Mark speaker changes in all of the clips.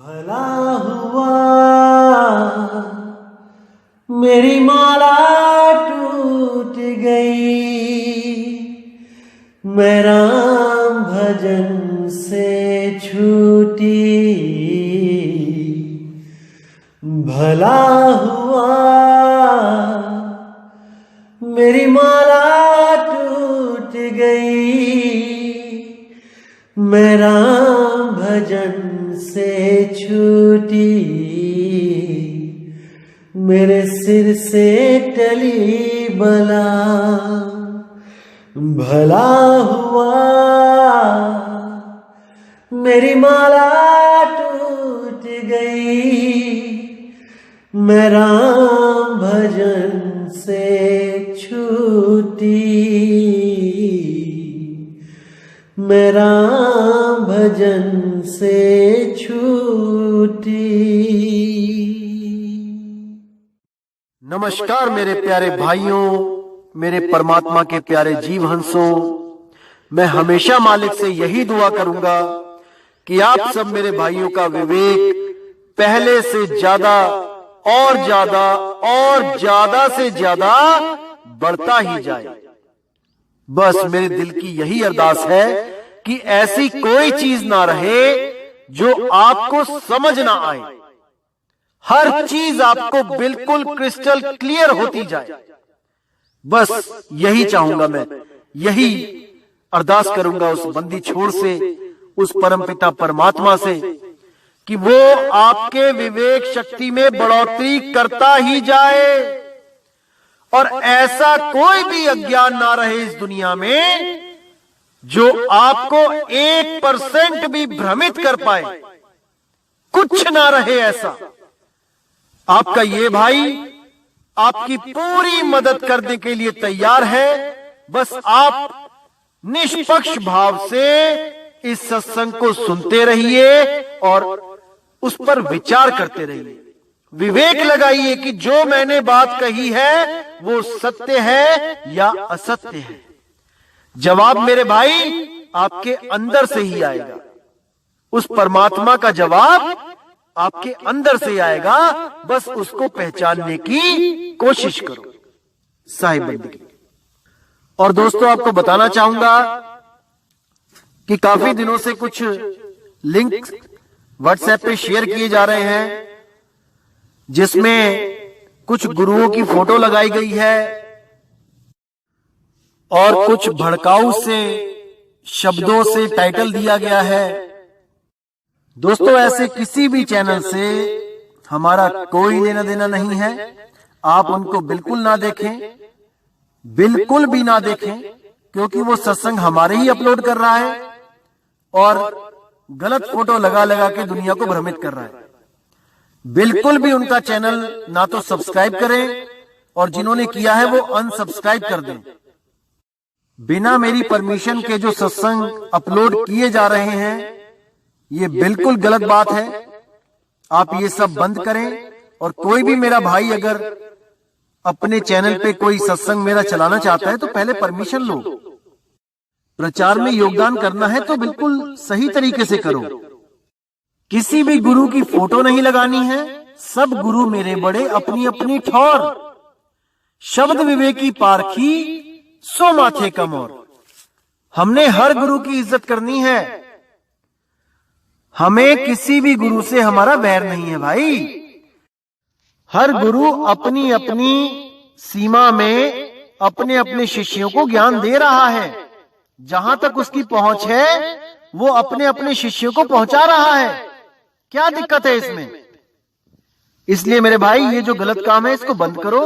Speaker 1: भला हुआ मेरी माला टूट गई, मैं राम भजन से छूटी। भला हुआ मेरी माला टूट गई, मैं राम भजन से छूटी। मेरे सिर से टली बला, भला हुआ मेरी माला टूट गई, मैं राम भजन से छूटी। मैं राम भजन से छूटी।
Speaker 2: नमस्कार मेरे प्यारे भाइयों, मेरे परमात्मा के प्यारे जीव हंसों। मैं हमेशा मालिक से यही दुआ करूंगा कि आप सब मेरे भाइयों का विवेक पहले से ज्यादा और ज्यादा और ज्यादा से ज्यादा बढ़ता ही जाए। बस मेरे दिल की यही अरदास है कि ऐसी कोई चीज ना रहे जो आपको समझ ना आए। हर चीज आपको बिल्कुल क्रिस्टल क्लियर होती जाए। बस यही चाहूंगा मैं, यही अरदास करूंगा उस बंदी छोड़ से, उस परमपिता परमात्मा से कि वो आपके विवेक शक्ति में बढ़ोतरी करता ही जाए और ऐसा कोई भी अज्ञान ना रहे इस दुनिया में जो आपको 1% भी भ्रमित कर पाए। कुछ ना रहे ऐसा। आपका ये भाई आपकी पूरी मदद करने के लिए तैयार है। बस आप निष्पक्ष भाव से इस सत्संग को सुनते रहिए और उस पर विचार करते रहिए। विवेक लगाइए कि जो मैंने बात कही है वो सत्य है या असत्य है। जवाब मेरे भाई आपके अंदर से ही आएगा। उस परमात्मा का जवाब आपके अंदर से आएगा। बस उसको पहचानने की कोशिश करो। साहिब बंदगी। और दोस्तों, आपको बताना चाहूंगा कि काफी दिनों से कुछ लिंक व्हाट्सएप पे शेयर किए जा रहे हैं जिसमें कुछ गुरुओं की फोटो लगाई गई है और कुछ भड़काऊ से शब्दों से टाइटल दिया गया है। दोस्तों, ऐसे किसी भी चैनल से हमारा कोई लेना देना नहीं है। आप उनको बिल्कुल ना देखें, बिल्कुल भी ना देखें, क्योंकि वो सत्संग हमारे ही अपलोड कर रहा है और गलत फोटो लगा लगा के दुनिया को भ्रमित कर रहा है। बिल्कुल भी उनका चैनल ना तो सब्सक्राइब करें और जिन्होंने किया है वो अनसब्सक्राइब कर दें। बिना मेरी परमिशन के जो सत्संग अपलोड किए जा रहे हैं ये बिल्कुल गलत बात है। आप ये सब बंद करें। और कोई भी मेरा भाई अगर अपने चैनल पे कोई सत्संग मेरा चलाना चाहता है तो पहले परमिशन लो। प्रचार में योगदान करना है तो बिल्कुल सही तरीके से करो। किसी भी गुरु की फोटो नहीं लगानी है। सब गुरु मेरे बड़े अपनी अपनी ठौर। शब्द विवेकी पारखी सो माथे कमोर। हमने हर गुरु की इज्जत करनी है। हमें किसी भी गुरु से हमारा वैर नहीं है भाई। हर गुरु अपनी अपनी सीमा में अपने अपने शिष्यों को ज्ञान दे रहा है। जहां तक उसकी पहुंच है वो अपने अपने शिष्यों को पहुंचा रहा है। क्या दिक्कत है इसमें? इसलिए मेरे भाई ये जो गलत काम है इसको बंद करो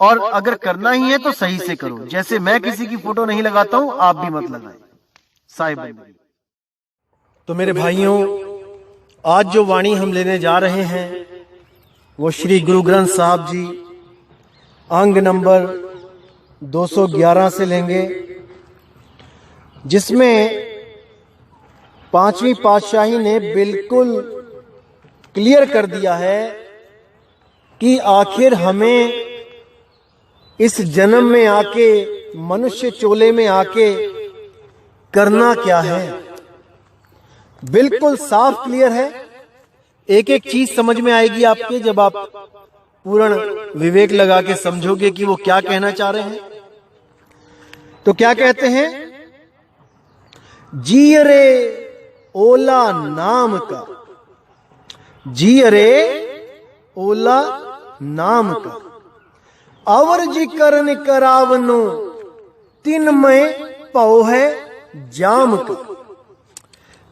Speaker 2: और अगर करना ही है तो सही से करो। जैसे मैं किसी की फोटो नहीं लगाता हूं, आप भी मत लगाएं। साहिब। तो मेरे भाइयों, आज जो वाणी हम लेने जा रहे हैं वो श्री गुरु ग्रंथ साहब जी अंग नंबर 211 से लेंगे, जिसमें पांचवी पातशाही ने बिल्कुल क्लियर कर दिया है कि आखिर हमें इस जन्म में आके, मनुष्य चोले में आके करना क्या है। बिल्कुल साफ क्लियर है एक एक चीज समझ में आएगी आपके जब आप पूर्ण विवेक लगा के समझोगे कि वो क्या कहना चाह रहे हैं। तो क्या कहते हैं, जी अरे ओला नाम का, जी अरे ओला नाम का, अवर जी करन करावनो तिन में पौ है जाम का।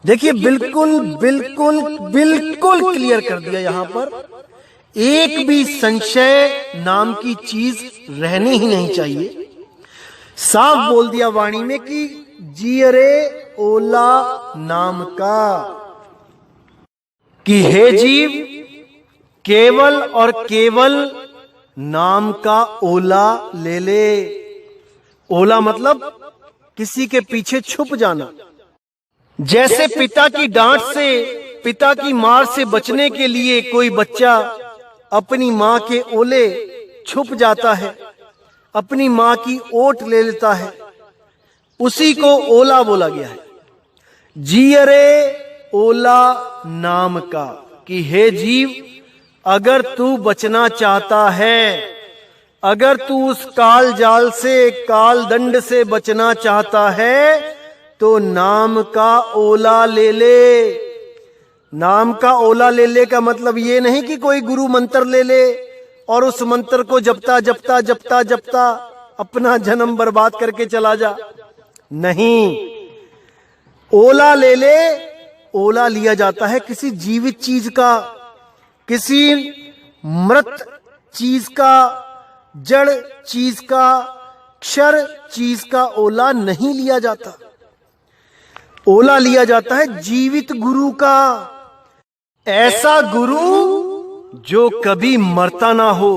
Speaker 2: देखिए बिल्कुल बिल्कुल बिल्कुल क्लियर कर दिया यहां पर, एक भी संशय नाम की चीज रहनी ही नहीं चाहिए। साफ बोल दिया वाणी में कि जी अरे ओला नाम का, कि हे जीव केवल और केवल नाम का ओला ले ले। ओला मतलब किसी के पीछे छुप जाना। जैसे पिता की डांट से, पिता की मार से बचने के लिए कोई बच्चा अपनी मां के ओले छुप जाता है, अपनी मां की ओट ले लेता है, उसी को ओला बोला गया है। जी अरे ओला नाम का, कि हे जीव अगर तू बचना चाहता है, अगर तू उस काल जाल से, काल दंड से बचना चाहता है, तो नाम का ओला ले ले। नाम का ओला ले ले का मतलब ये नहीं कि कोई गुरु मंत्र ले ले और उस मंत्र को जपता जपता जपता जपता अपना जन्म बर्बाद करके चला जा। नहीं, ओला ले ले, ओला लिया जाता है किसी जीवित चीज का, किसी मृत चीज का, जड़ चीज का, क्षर चीज का ओला नहीं लिया जाता। ओला लिया जाता है जीवित गुरु का, ऐसा गुरु जो कभी मरता ना हो।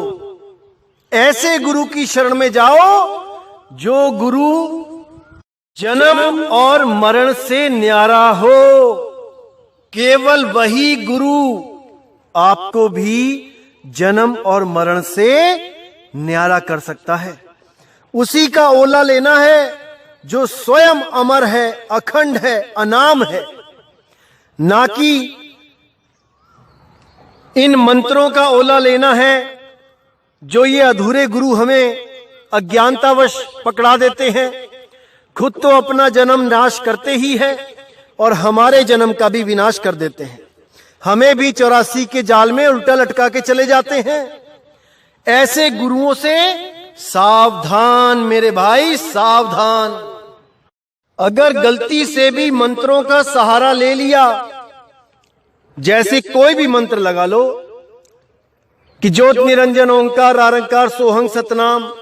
Speaker 2: ऐसे गुरु की शरण में जाओ जो गुरु जन्म और मरण से न्यारा हो। केवल वही गुरु आपको भी जन्म और मरण से न्यारा कर सकता है। उसी का ओला लेना है जो स्वयं अमर है, अखंड है, अनाम है, ना कि इन मंत्रों का ओला लेना है जो ये अधूरे गुरु हमें अज्ञानतावश पकड़ा देते हैं। खुद तो अपना जन्म नाश करते ही है और हमारे जन्म का भी विनाश कर देते हैं। हमें भी 84 के जाल में उल्टा लटका के चले जाते हैं। ऐसे गुरुओं से सावधान मेरे भाई, सावधान। अगर गलती से भी मंत्रों का सहारा ले लिया, जैसे कोई भी मंत्र लगा लो कि ज्योत निरंजन ओंकार आरंकार सोहंग सतनाम,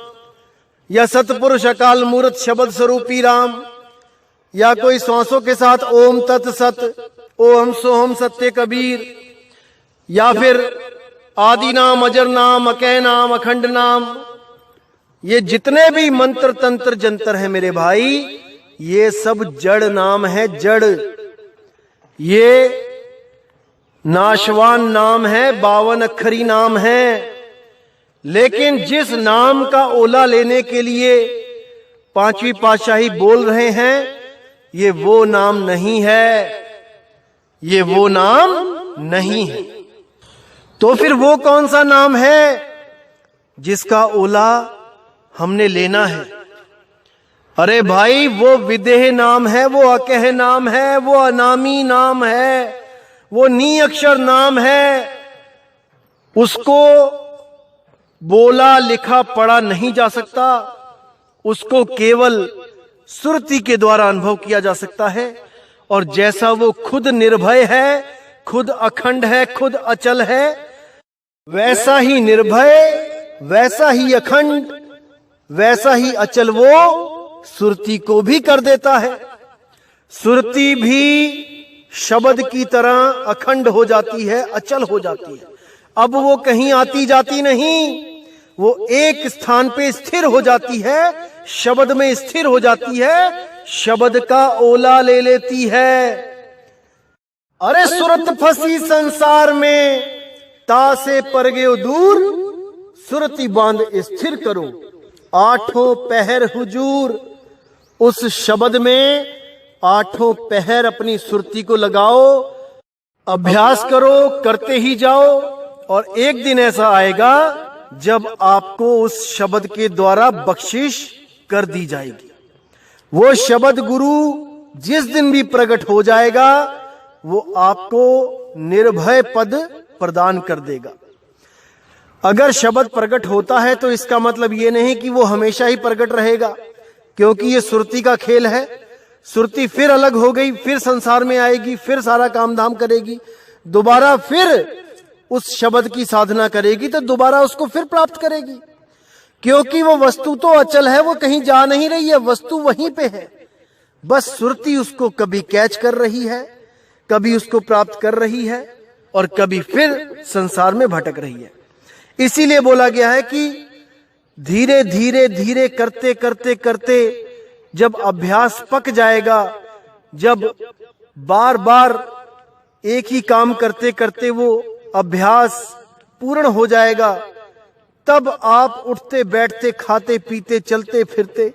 Speaker 2: या सतपुरुष अकाल मूर्त शब्द स्वरूपी राम, या कोई श्वासों के साथ ओम तत् सत, ओम सोहम सत्य कबीर, या फिर आदि नाम, अजर नाम, अकय नाम, अखंड नाम, ये जितने भी मंत्र तंत्र जंतर हैं मेरे भाई, ये सब जड़ नाम है, जड़। ये नाशवान नाम है, 52 अक्षरी नाम है। लेकिन जिस नाम का ओला लेने के लिए पांचवी पातशाही बोल रहे हैं, ये वो नाम नहीं है, ये वो नाम नहीं है। तो फिर वो कौन सा नाम है जिसका ओला हमने लेना है? अरे भाई, वो विदेह नाम है, वो अकह नाम है, वो अनामी नाम है, वो नी अक्षर नाम है। उसको बोला लिखा पढ़ा नहीं जा सकता, उसको केवल सुरति के द्वारा अनुभव किया जा सकता है। और जैसा वो खुद निर्भय है, खुद अखंड है, खुद अचल है, वैसा ही निर्भय, वैसा ही अखंड, वैसा ही अचल वो सुरति को भी कर देता है। सुरति भी शब्द की तरह अखंड हो जाती है, अचल हो जाती है। अब वो कहीं आती जाती नहीं, वो एक स्थान पे स्थिर हो जाती है, शब्द में स्थिर हो जाती है, शब्द का ओला ले लेती है। अरे सुरत फंसी संसार में, ता से पर गयो दूर, सुरति बांध स्थिर करो, आठों पहर हुजूर। उस शब्द में आठों पहर अपनी सुरति को लगाओ,
Speaker 3: अभ्यास करो, करते ही जाओ, और एक दिन ऐसा आएगा जब आपको उस शब्द के द्वारा बख्शिश कर दी जाएगी। वो शब्द गुरु जिस दिन भी प्रकट हो जाएगा वो आपको निर्भय पद प्रदान कर देगा। अगर शब्द प्रकट होता है तो इसका मतलब ये नहीं कि वो हमेशा ही प्रकट रहेगा, क्योंकि ये सुरती का खेल है। सुरती फिर अलग हो गई, फिर संसार में आएगी, फिर सारा काम धाम करेगी, दोबारा फिर उस शब्द की साधना करेगी तो दोबारा उसको फिर प्राप्त करेगी, क्योंकि वो वस्तु तो अचल है, वो कहीं जा नहीं रही है, वस्तु वहीं पे है। बस सुरती उसको कभी कैच कर रही है, कभी उसको प्राप्त कर रही है, और कभी फिर संसार में भटक रही है। इसीलिए बोला गया है कि धीरे धीरे धीरे करते करते करते जब अभ्यास पक जाएगा, जब बार बार एक ही काम करते करते वो अभ्यास पूर्ण हो जाएगा, तब आप उठते बैठते खाते पीते चलते फिरते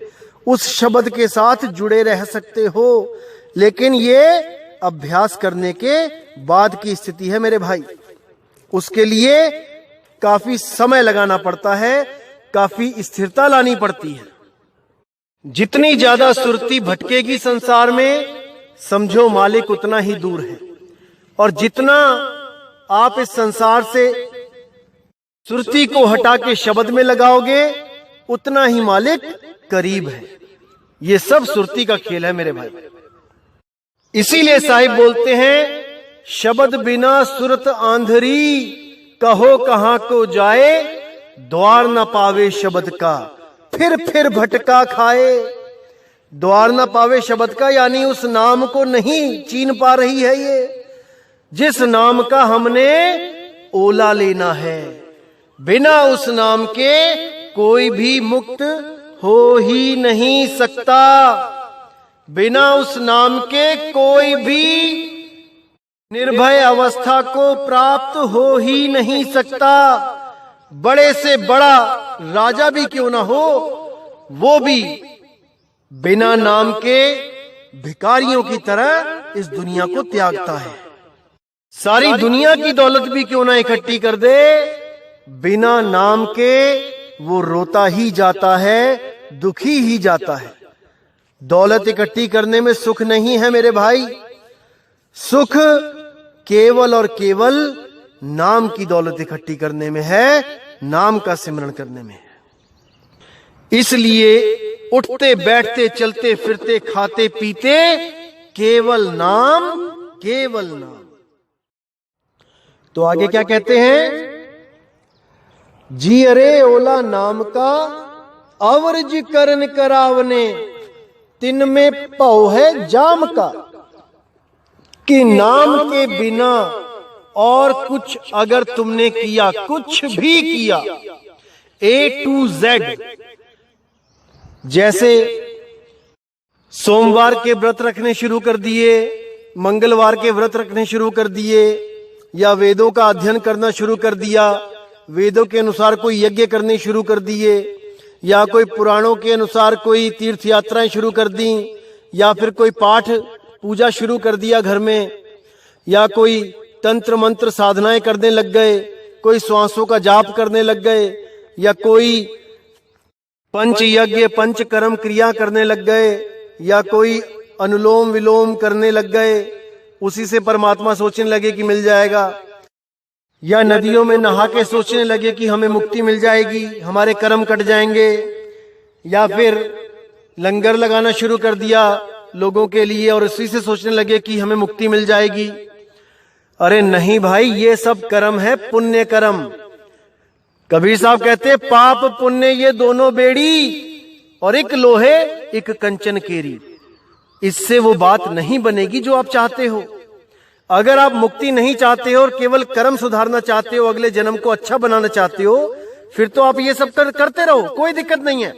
Speaker 3: उस शब्द के साथ जुड़े रह सकते हो। लेकिन ये अभ्यास करने के बाद की स्थिति है मेरे भाई। उसके लिए काफी समय लगाना पड़ता है, काफी स्थिरता लानी पड़ती है। जितनी ज्यादा सुरती भटकेगी संसार में, समझो मालिक उतना ही दूर है, और जितना आप इस संसार से सुरती को हटा के शब्द में लगाओगे उतना ही मालिक करीब है। ये सब सुरती का खेल है मेरे भाई। इसीलिए साहिब बोलते हैं, शब्द बिना सुरत आंधरी, कहो कहां को जाए, द्वार न पावे शब्द का, फिर भटका खाए। द्वार न पावे शब्द का यानी उस नाम को नहीं चीन पा रही है ये, जिस नाम का हमने ओला लेना है। बिना उस नाम के कोई भी मुक्त हो ही नहीं सकता, बिना उस नाम के कोई भी निर्भय अवस्था को प्राप्त हो ही नहीं सकता। बड़े से बड़ा राजा भी क्यों ना हो, वो भी बिना नाम के भिखारियों की तरह इस दुनिया को त्यागता है। सारी दुनिया की दौलत भी क्यों ना इकट्ठी कर दे, बिना नाम के वो रोता ही जाता है, दुखी ही जाता है। दौलत इकट्ठी करने में सुख नहीं है मेरे भाई, सुख केवल और केवल नाम की दौलत इकट्ठी करने में है, नाम का सिमरण करने में है। इसलिए उठते बैठते चलते फिरते खाते पीते केवल नाम, केवल नाम। तो आगे क्या कहते हैं, जी अरे ओला नाम का, अवर्ज करन करावने, तिन में पौ है जाम का। कि नाम के बिना और कुछ अगर तुमने किया, कुछ भी किया, A to Z, जैसे सोमवार के व्रत रखने शुरू कर दिए, मंगलवार के व्रत रखने शुरू कर दिए, या वेदों का अध्ययन करना शुरू कर दिया, वेदों के अनुसार कोई यज्ञ करने शुरू कर दिए, या कोई पुराणों के अनुसार कोई तीर्थ यात्राएं शुरू कर दी, या फिर कोई पाठ पूजा शुरू कर दिया घर में, या कोई तंत्र मंत्र साधनाएं करने लग गए, कोई श्वासों का जाप करने लग गए, या कोई पंच यज्ञ पंच कर्म क्रिया करने लग गए, या कोई अनुलोम विलोम करने लग गए, उसी से परमात्मा सोचने लगे कि मिल जाएगा, या नदियों में नहा के सोचने लगे कि हमें मुक्ति मिल जाएगी, हमारे कर्म कट जाएंगे, या फिर लंगर लगाना शुरू कर दिया लोगों के लिए और उसी से सोचने लगे कि हमें मुक्ति मिल जाएगी। अरे नहीं भाई, ये सब कर्म है पुण्य कर्म। कबीर साहब कहते, पाप पुण्य ये दोनों बेड़ी, और एक लोहे एक कंचन केरी। इससे वो बात नहीं बनेगी जो आप चाहते हो। अगर आप मुक्ति नहीं चाहते हो और केवल कर्म सुधारना चाहते हो, अगले जन्म को अच्छा बनाना चाहते हो, फिर तो आप ये सब करते रहो, कोई दिक्कत नहीं है।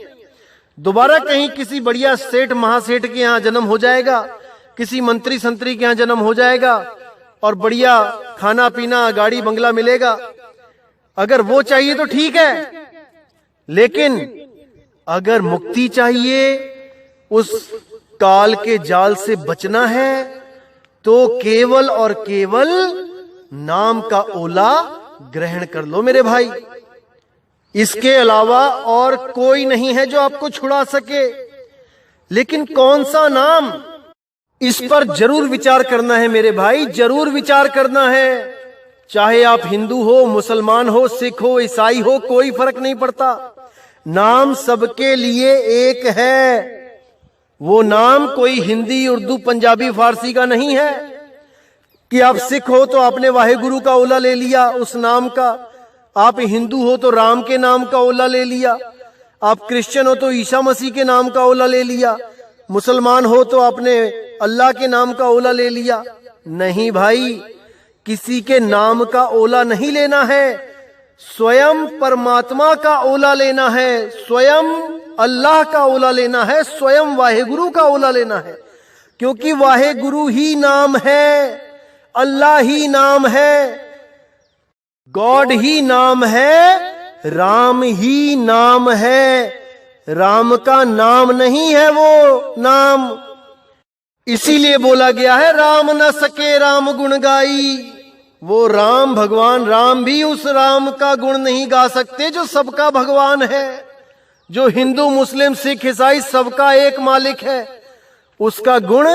Speaker 3: दोबारा कहीं किसी बढ़िया सेठ महासेठ के यहाँ जन्म हो जाएगा, किसी मंत्री संतरी के यहाँ जन्म हो जाएगा, और बढ़िया खाना पीना गाड़ी बंगला मिलेगा। अगर वो चाहिए तो ठीक है, लेकिन अगर मुक्ति चाहिए, उस काल के जाल से बचना है, तो केवल और केवल नाम का ओला ग्रहण कर लो मेरे भाई। इसके अलावा और कोई नहीं है जो आपको छुड़ा सके। लेकिन कौन सा नाम, इस पर जरूर विचार करना है मेरे भाई, जरूर विचार करना है। चाहे आप हिंदू हो, मुसलमान हो, सिख हो, ईसाई हो, कोई फर्क नहीं पड़ता। नाम सबके लिए एक है। वो नाम कोई हिंदी, उर्दू, पंजाबी, फारसी का नहीं है कि आप सिख हो तो आपने वाहेगुरु का ओला ले लिया उस नाम का, आप हिंदू हो तो राम के नाम का ओला ले लिया, आप क्रिश्चियन हो तो ईसा मसीह के नाम का ओला ले लिया, मुसलमान हो तो आपने अल्लाह के नाम का ओला ले लिया। नहीं भाई, किसी के नाम का ओला नहीं लेना है, स्वयं परमात्मा का ओला लेना है, स्वयं अल्लाह का ओला लेना है, स्वयं वाहेगुरु का ओला लेना है। क्योंकि वाहेगुरु ही नाम है, अल्लाह ही नाम है, गॉड ही नाम है, राम ही नाम है। राम का नाम नहीं है वो नाम। इसीलिए बोला गया है राम न सके राम गुण गाई। वो राम, भगवान राम भी उस राम का गुण नहीं गा सकते जो सबका भगवान है, जो हिंदू, मुस्लिम, सिख, ईसाई सबका एक मालिक है। उसका गुण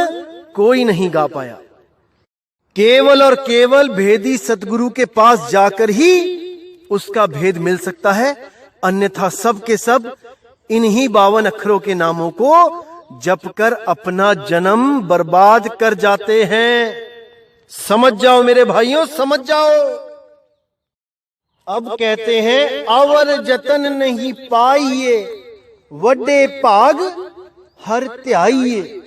Speaker 3: कोई नहीं गा पाया। केवल और केवल भेदी सतगुरु के पास जाकर ही उसका भेद मिल सकता है, अन्यथा सब के सब इन्हीं 52 अक्षरों के नामों को जप कर अपना जन्म बर्बाद कर जाते हैं। समझ जाओ मेरे भाइयों, समझ जाओ। अब कहते हैं, अवर जतन नहीं पाइए, वड्डे भाग हर त्याइए।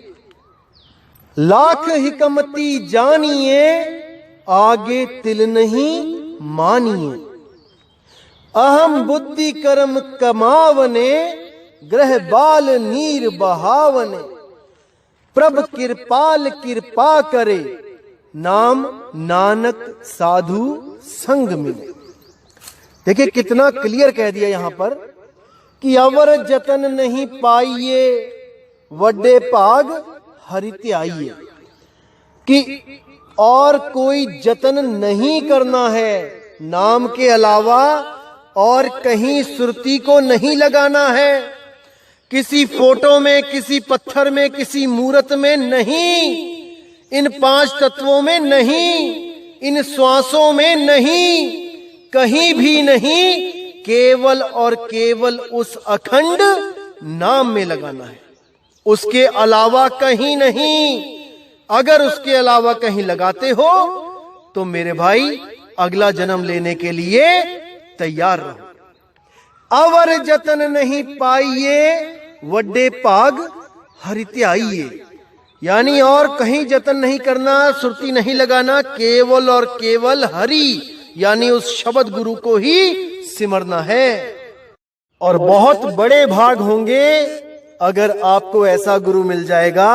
Speaker 3: लाख हिकमती जानिए, आगे तिल नहीं मानिए। अहम बुद्धि कर्म कमावने, ग्रह बाल नीर बहावने। प्रभ कृपाल कृपा करे, नाम नानक साधु संग मिले। देखिए कितना क्लियर कह दिया यहां पर कि अवर जतन नहीं पाइए, वड्डे भाग हरि त्याइए। कि और कोई जतन नहीं करना है, नाम के अलावा और कहीं सुरती को नहीं लगाना है, किसी फोटो में, किसी पत्थर में, किसी मूर्त में नहीं, इन 5 तत्वों में नहीं, इन श्वासों में नहीं, कहीं भी नहीं, केवल और केवल उस अखंड नाम में लगाना है, उसके अलावा कहीं नहीं। अगर उसके अलावा कहीं लगाते हो तो मेरे भाई अगला जन्म लेने के लिए तैयार रहो। अवर जतन नहीं पाइए, वड्डे भाग हरि त्याइए। यानी और कहीं जतन नहीं करना, सुरती नहीं लगाना, केवल और केवल हरि यानी उस शब्द गुरु को ही सिमरना है। और बहुत बड़े भाग होंगे अगर आपको ऐसा गुरु मिल जाएगा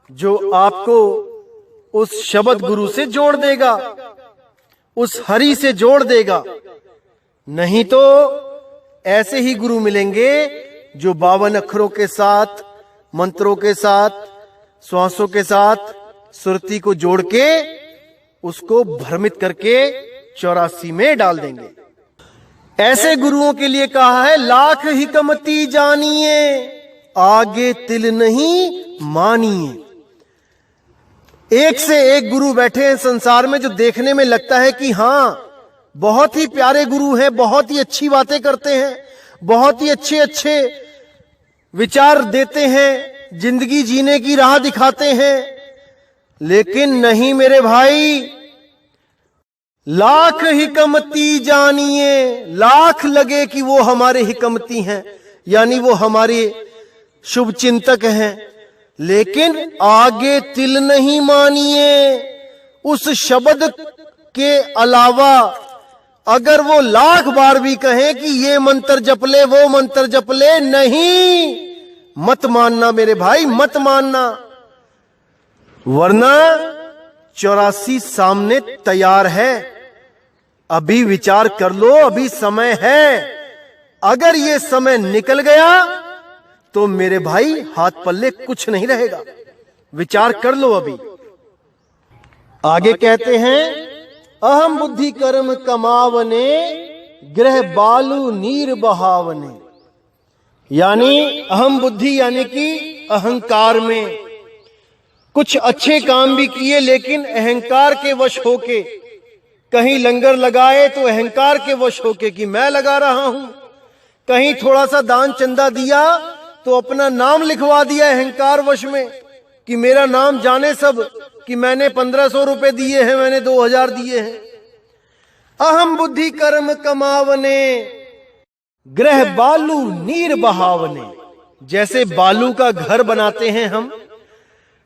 Speaker 3: जो आपको उस शब्द गुरु से जोड़ देगा, उस हरि से जोड़ देगा। नहीं तो ऐसे ही गुरु मिलेंगे जो 52 अक्षरों के साथ, मंत्रों के साथ, श्वासों के साथ सुरती को जोड़ के उसको भ्रमित करके 84 में डाल देंगे। ऐसे गुरुओं के लिए कहा है, लाख हिकमती जानिए, आगे तिल नहीं मानिए। एक से एक गुरु बैठे हैं संसार में जो देखने में लगता है कि हां बहुत ही प्यारे गुरु हैं, बहुत ही अच्छी बातें करते हैं, बहुत ही अच्छे अच्छे विचार देते हैं, जिंदगी जीने की राह दिखाते हैं। लेकिन नहीं मेरे भाई, लाख हिकमती जानिए, लाख लगे कि वो हमारे हिकमती हैं, यानी वो हमारे शुभ चिंतक हैं, लेकिन आगे तिल नहीं मानिए। उस शब्द के अलावा अगर वो लाख बार भी कहें कि ये मंत्र जप ले, वो मंत्र जप ले, नहीं, मत मानना मेरे भाई, मत मानना, वरना 84 सामने तैयार है। अभी विचार कर लो, अभी समय है। अगर ये समय निकल गया तो मेरे भाई हाथ पल्ले कुछ नहीं रहेगा। विचार कर लो अभी। आगे कहते हैं, अहम बुद्धि कर्म कमावने, ग्रह बालू नीर बहावने। यानी अहम बुद्धि यानी कि अहंकार में कुछ अच्छे काम भी किए, लेकिन अहंकार के वश होके, कहीं लंगर लगाए तो अहंकार के वश होके कि मैं लगा रहा हूं, कहीं थोड़ा सा दान चंदा दिया तो अपना नाम लिखवा दिया अहंकार वश में कि मेरा नाम जाने सब कि मैंने 1500 रुपए दिए हैं, मैंने 2000 दिए हैं। अहम बुद्धि कर्म कमावने, ग्रह बालू नीर बहावने। जैसे बालू का घर बनाते हैं हम,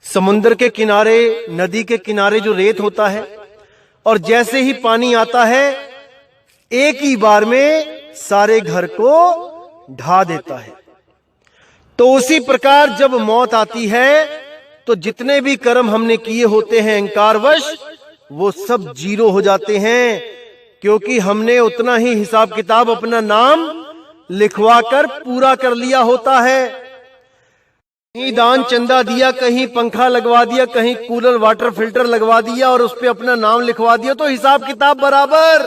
Speaker 3: समुद्र के किनारे, नदी के किनारे जो रेत होता है, और जैसे ही पानी आता है एक ही बार में सारे घर को ढा देता है। तो उसी प्रकार जब मौत आती है तो जितने भी कर्म हमने किए होते हैं अहंकारवश, वो सब जीरो हो जाते हैं, क्योंकि हमने उतना ही हिसाब किताब अपना नाम लिखवा कर पूरा कर लिया होता है। कहीं दान चंदा दिया, कहीं पंखा लगवा दिया, कहीं कूलर वाटर फिल्टर लगवा दिया और उस पे अपना नाम लिखवा दिया, तो हिसाब किताब बराबर।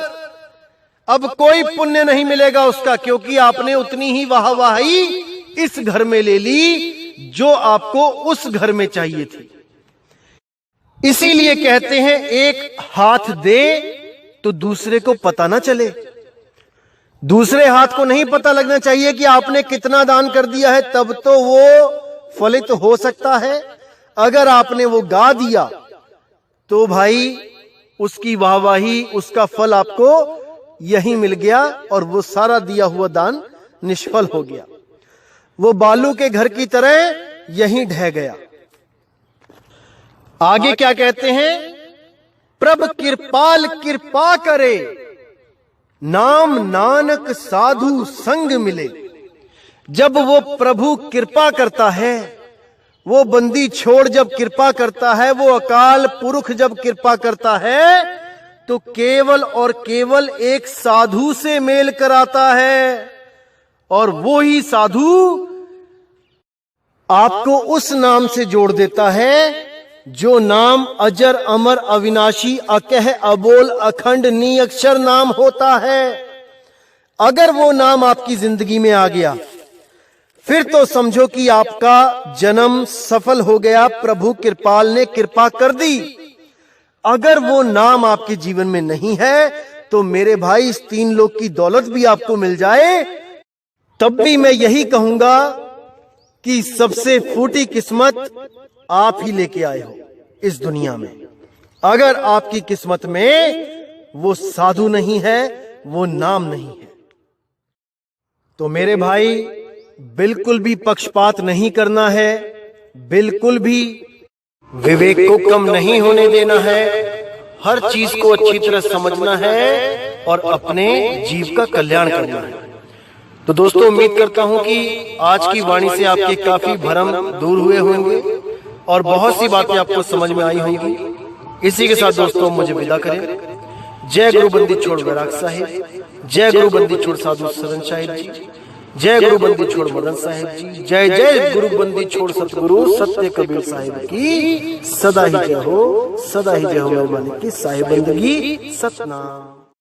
Speaker 3: अब कोई पुण्य नहीं मिलेगा उसका, क्योंकि आपने उतनी ही वाहवाही इस घर में ले ली जो आपको उस घर में चाहिए थी। इसीलिए कहते हैं एक हाथ दे तो दूसरे को पता ना चले। दूसरे हाथ को नहीं पता लगना चाहिए कि आपने कितना दान कर दिया है, तब तो वो फलित हो सकता है। अगर आपने वो गा दिया तो भाई उसकी वाहवाही, उसका फल आपको यही मिल गया और वो सारा दिया हुआ दान निष्फल हो गया। वो बालू के घर की तरह यहीं ढह गया। आगे क्या कहते हैं? प्रभ कृपाल कृपा करे, नाम नानक साधु संग मिले। जब वो प्रभु कृपा करता है, वो बंदी छोड़ जब कृपा करता है, वो अकाल पुरुष जब कृपा करता है, तो केवल और केवल एक साधु से मेल कराता है, और वो ही साधु आपको उस नाम से जोड़ देता है जो नाम अजर अमर अविनाशी अकह अबोल अखंड निअक्षर नाम होता है। अगर वो नाम आपकी जिंदगी में आ गया, फिर तो समझो कि आपका जन्म सफल हो गया, प्रभु कृपाल ने कृपा कर दी। अगर वो नाम आपके जीवन में नहीं है तो मेरे भाई, इस 3 लोक की दौलत भी आपको मिल जाए, तब भी मैं यही कहूंगा कि सबसे फूटी किस्मत आप ही लेके आए हो इस दुनिया में। अगर आपकी किस्मत में वो साधु नहीं है, वो नाम नहीं है, तो मेरे भाई बिल्कुल भी पक्षपात नहीं करना है, बिल्कुल भी विवेक को कम नहीं होने देना है, हर चीज को अच्छी तरह समझना है और अपने जीव का कल्याण करना है। तो दोस्तों, उम्मीद करता हूं कि आज की वाणी से आपके काफी भ्रम दूर हुए होंगे और बहुत सी बातें आपको समझ में आई होंगी। इसी के साथ दोस्तों मुझे विदा करें। जय गुरु बंदी छोड़ वैराग साहिब, जय गुरु बंदी छोड़ साधु सरन साहिब जी, जय गुरु बंदी छोड़ मदन साहिब जी, जय जय गुरु बंदी छोड़ सतगुरु सत्य कबीर साहिब की सदा ही जय हो, सदा ही जय हो। मेहरबानी की साहिब बंदगी सतनाम।